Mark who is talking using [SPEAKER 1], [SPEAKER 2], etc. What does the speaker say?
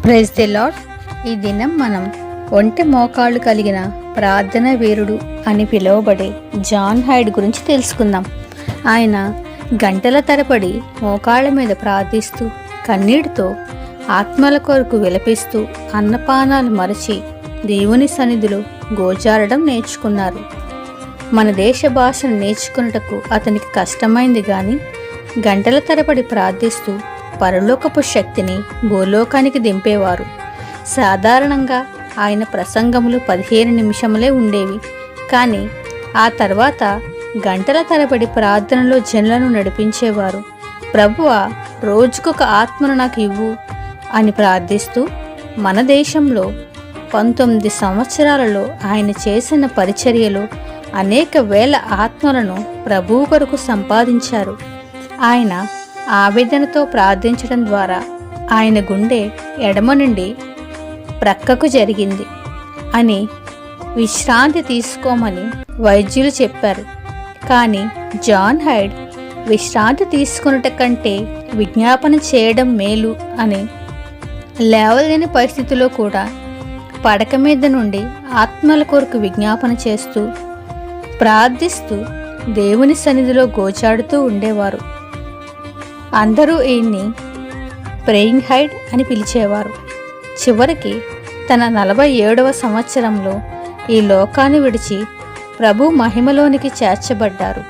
[SPEAKER 1] Praise the lord. ఈ దినం మనం ఒంటె మోకాళ్ళు కలిగిన ప్రార్థన వీరుడు అని పిలువబడే జాన్ హైడ్ గురించి తెలుసుకుందాం. ఆయన గంటల తరబడి మోకాళ్ళ మీద ప్రార్థిస్తూ కన్నీటితో ఆత్మల కొరకు విలపిస్తూ అన్నపానాలు మరచి దేవుని సన్నిధిలో గోజారడం నేర్చుకున్నారు. మన దేశ భాషను నేర్చుకున్నటకు అతనికి కష్టమైంది, కానీ గంటల తరబడి ప్రార్థిస్తూ పరలోకపు శక్తిని భూలోకానికి దింపేవారు. సాధారణంగా ఆయన ప్రసంగములు 15 నిమిషములే ఉండేవి, కానీ ఆ తర్వాత గంటల తరబడి ప్రార్థనలో జనులను నడిపించేవారు. ప్రభువా, రోజుకొక ఆత్మను నాకు ఇవ్వు అని ప్రార్థిస్తూ మన దేశంలో 19 సంవత్సరాలలో ఆయన చేసిన పరిచర్యలో అనేక వేల ఆత్మలను ప్రభువు కొరకు సంపాదించారు. ఆయన ఆవేదనతో ప్రార్థించడం ద్వారా ఆయన గుండె ఎడమ నుండి ప్రక్కకు జరిగింది అని విశ్రాంతి తీసుకోమని వైద్యులు చెప్పారు. కానీ జాన్ హైడ్ విశ్రాంతి తీసుకున్నట కంటే విజ్ఞాపన చేయడం మేలు అని లేవలేని పరిస్థితిలో కూడా పడక మీద నుండి ఆత్మల కొరకు విజ్ఞాపన చేస్తూ ప్రార్థిస్తూ దేవుని సన్నిధిలో గోచాడుతూ ఉండేవారు. అందరూ ఈయన్ని ప్రేయింగ్ హైడ్ అని పిలిచేవారు. చివరికి తన 47వ సంవత్సరంలో ఈ లోకాన్ని విడిచి ప్రభు మహిమలోనికి చేర్చబడ్డారు.